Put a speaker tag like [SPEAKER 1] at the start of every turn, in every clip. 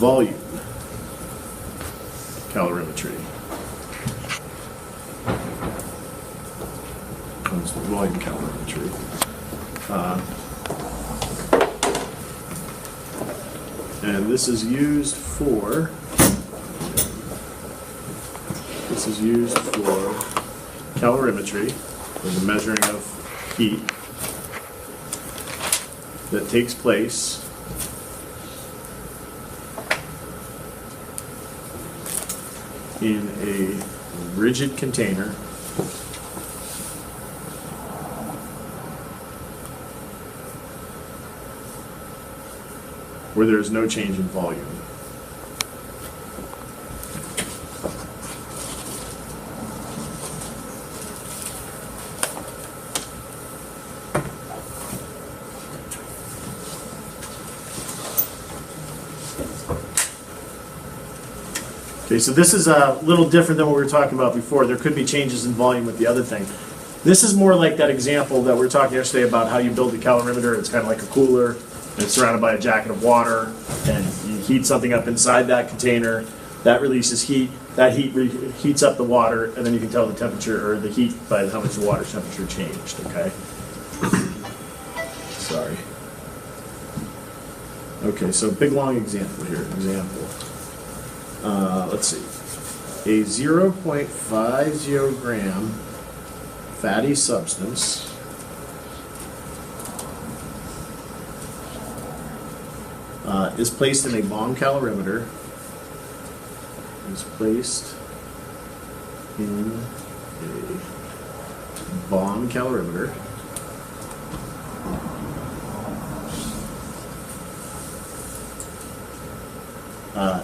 [SPEAKER 1] volume calorimetry. That's the volume calorimetry. And this is used for calorimetry, or the measuring of heat that takes place in a rigid container where there is no change in volume. Okay, so this is a little different than what we were talking about before. There could be changes in volume with the other thing. This is more like that example that we were talking yesterday about how you build a calorimeter. It's kind of like a cooler, and it's surrounded by a jacket of water, and you heat something up inside that container. That releases heat. That heat heats up the water, and then you can tell the temperature or the heat by how much the water temperature changed, okay? Sorry. Okay, so big long example here. Let's see. A 0.50 gram fatty substance is placed in a bomb calorimeter. Is placed in a bomb calorimeter.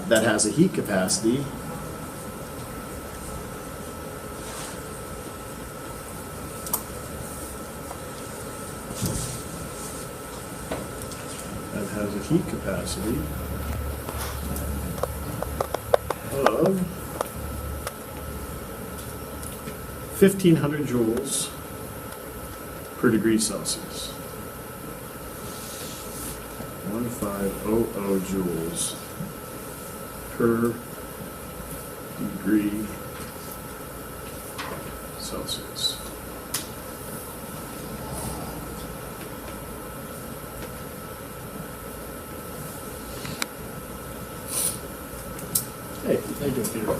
[SPEAKER 1] That has a heat capacity of 1,500 joules per degree Celsius. 1500 joules per degree Celsius. Hey, how you doing, Peter?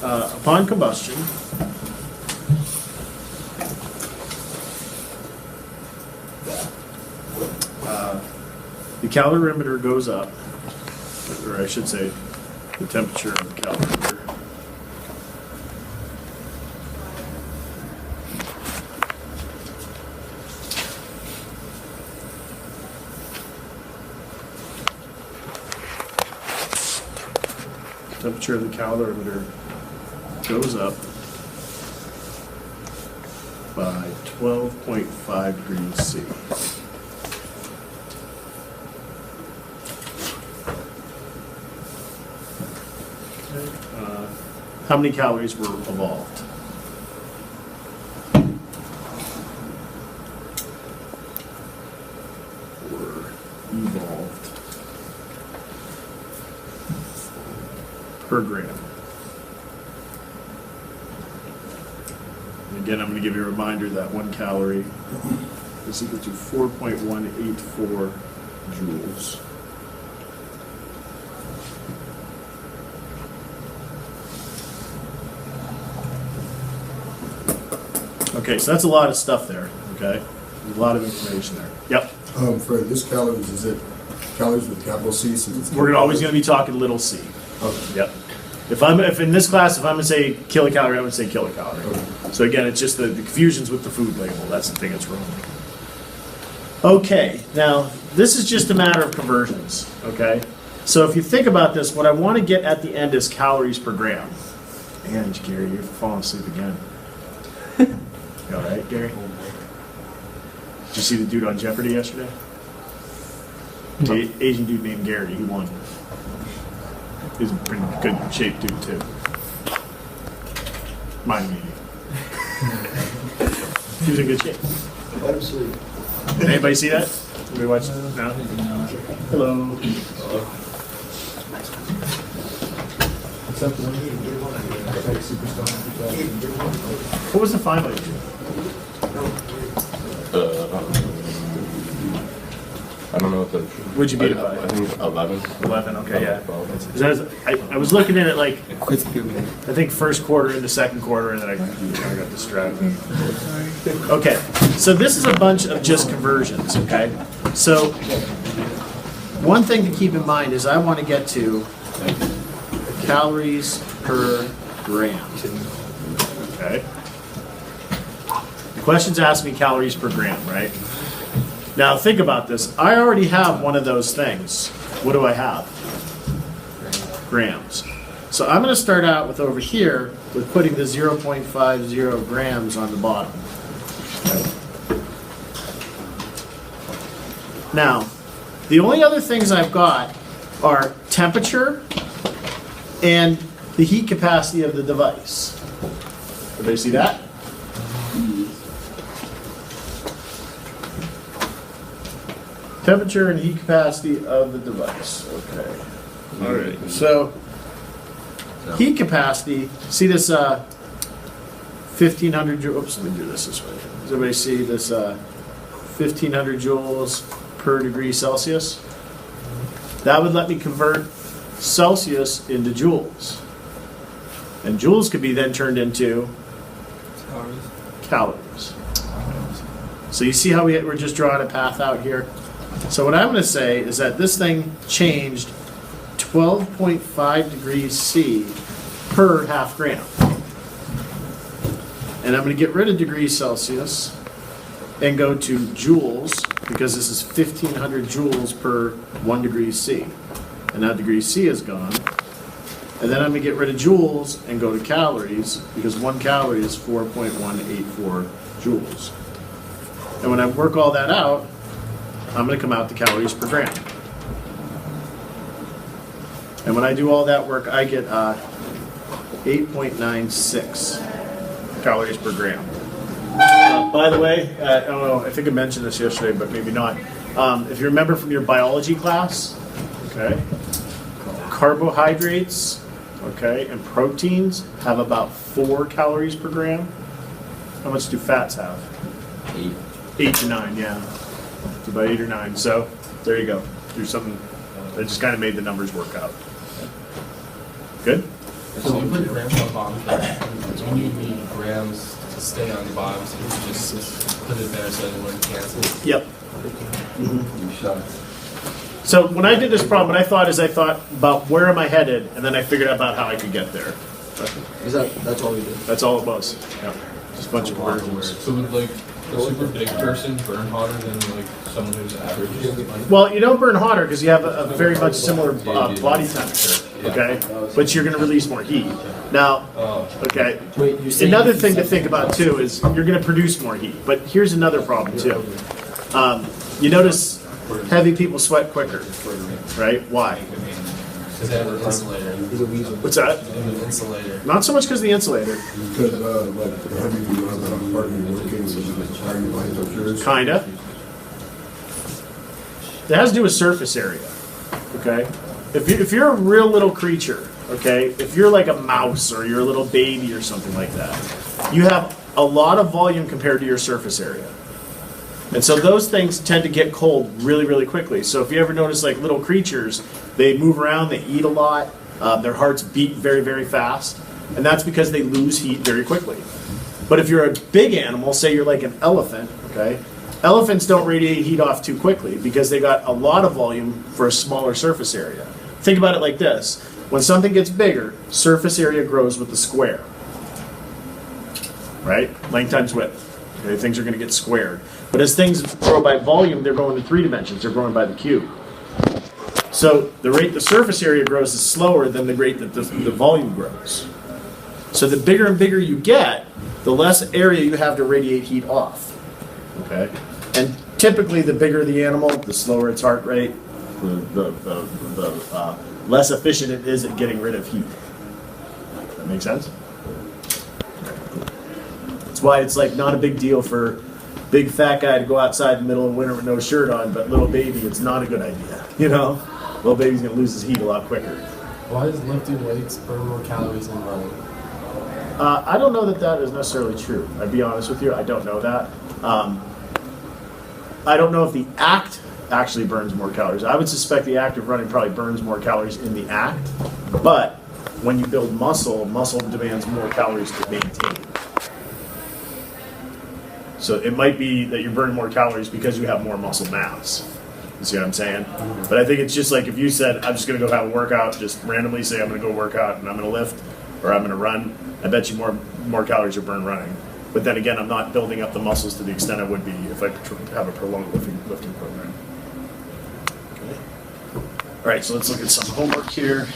[SPEAKER 1] Upon combustion, the calorimeter goes up, or I should say, the temperature of the calorimeter. Temperature of the calorimeter goes up by 12.5 degrees C. How many calories were evolved? Per gram. And again, I'm going to give you a reminder that 1 calorie is equal to 4.184 joules. Okay, so that's a lot of stuff there, okay? There's a lot of information there. Yep.
[SPEAKER 2] For this calories, is it calories with capital C?
[SPEAKER 1] We're always going to be talking little c.
[SPEAKER 2] Okay.
[SPEAKER 1] Yep. If in this class, if I'm going to say kilocalorie, I'm going to say kilocalorie.
[SPEAKER 2] Okay.
[SPEAKER 1] So again, it's just the confusions with the food label. That's the thing that's wrong. Okay, now this is just a matter of conversions, okay? So if you think about this, what I want to get at the end is calories per gram. And Gary, you're falling asleep again. You all right, Gary? Did you see the dude on Jeopardy yesterday? The Asian dude named Gary, he won. He's in pretty good shape dude too. Mind me. He was in good shape.
[SPEAKER 2] Absolutely.
[SPEAKER 1] Anybody see that? Anybody watch? No? Hello. What was the final?
[SPEAKER 3] I don't know what the.
[SPEAKER 1] What'd you beat it by?
[SPEAKER 3] I think 11.
[SPEAKER 1] 11, okay, yeah. 'Cause I was looking at it like, I think first quarter into second quarter, and then I got distracted. Okay, so this is a bunch of just conversions, okay? So, one thing to keep in mind is I want to get to calories per gram, okay? The question's asking me calories per gram, right? Now think about this. I already have one of those things. What do I have? Grams. So I'm going to start out with over here with putting the 0.50 grams on the bottom. Now, the only other things I've got are temperature and the heat capacity of the device. Everybody see that? Temperature and heat capacity of the device. Okay. All right. So, heat capacity. See this 1,500 joules. Oops, let me do this way. Does everybody see this 1,500 joules per degree Celsius? That would let me convert Celsius into joules, and joules could be then turned into calories. So you see how we're just drawing a path out here? So what I'm going to say is that this thing changed 12.5 degrees C per half gram. And I'm going to get rid of degrees Celsius and go to joules, because this is 1,500 joules per 1 degree C. And now degree C is gone. And then I'm going to get rid of joules and go to calories, because 1 calorie is 4.184 joules. And when I work all that out, I'm going to come out to calories per gram. And when I do all that work, I get 8.96 calories per gram. By the way, I don't know, I think I mentioned this yesterday, but maybe not. If you remember from your biology class, okay, carbohydrates, okay, and proteins have about 4 calories per gram. How much do fats have?
[SPEAKER 3] 8.
[SPEAKER 1] 8 to 9, yeah. It's about 8 or 9. So there you go. Do something that just kind of made the numbers work out. Good?
[SPEAKER 4] So we put grams on the bottom, but we need the grams to stay on the bottom, so we can just put it there so it wouldn't cancel.
[SPEAKER 1] Yep. So when I did this problem, what I thought about where am I headed, and then I figured out about how I could get there.
[SPEAKER 5] That's all we did?
[SPEAKER 1] That's all it was. Yep. Just a bunch of conversions.
[SPEAKER 4] So would like a super big person burn hotter than like someone who's average?
[SPEAKER 1] Well, you don't burn hotter because you have a very much similar body temperature, okay? But you're going to release more heat. Now, okay, another thing to think about too is you're going to produce more heat. But here's another problem too. You notice heavy people sweat quicker, right? Why?
[SPEAKER 4] Because they have an insulator.
[SPEAKER 1] What's that?
[SPEAKER 4] They have an insulator.
[SPEAKER 1] Not so much because of the insulator.
[SPEAKER 2] Because, like, the heavy people have that apartment working, so it's higher body temperatures.
[SPEAKER 1] Kinda. It has to do with surface area, okay? If you're a real little creature, okay, if you're like a mouse or you're a little baby or something like that, you have a lot of volume compared to your surface area. And so those things tend to get cold really, really quickly. So if you ever notice like little creatures, they move around, they eat a lot, their hearts beat very, very fast, and that's because they lose heat very quickly. But if you're a big animal, say you're like an elephant, okay, elephants don't radiate heat off too quickly because they got a lot of volume for a smaller surface area. Think about it like this. When something gets bigger, surface area grows with the square, right? Length times width. Okay, things are going to get squared. But as things grow by volume, they're going in 3 dimensions. They're growing by the cube. So the rate the surface area grows is slower than the rate that the volume grows. So the bigger and bigger you get, the less area you have to radiate heat off. Okay? And typically the bigger the animal, the slower its heart rate, the less efficient it is at getting rid of heat. That make sense? That's why it's like not a big deal for big fat guy to go outside in the middle of winter with no shirt on, but little baby, it's not a good idea, you know? Little baby's gonna lose his heat a lot quicker.
[SPEAKER 4] Why does lifting weights burn more calories than running?
[SPEAKER 1] I don't know that that is necessarily true. I'd be honest with you, I don't know that. I don't know if the act actually burns more calories. I would suspect the act of running probably burns more calories in the act, but when you build muscle, muscle demands more calories to maintain. So it might be that you're burning more calories because you have more muscle mass. You see what I'm saying? But I think it's just like if you said, I'm just going to go have a workout, just randomly say I'm going to go work out and I'm going to lift or I'm going to run, I bet you more calories are burned running. But then again, I'm not building up the muscles to the extent I would be if I have a prolonged lifting program. Okay. All right, so let's look at some homework here.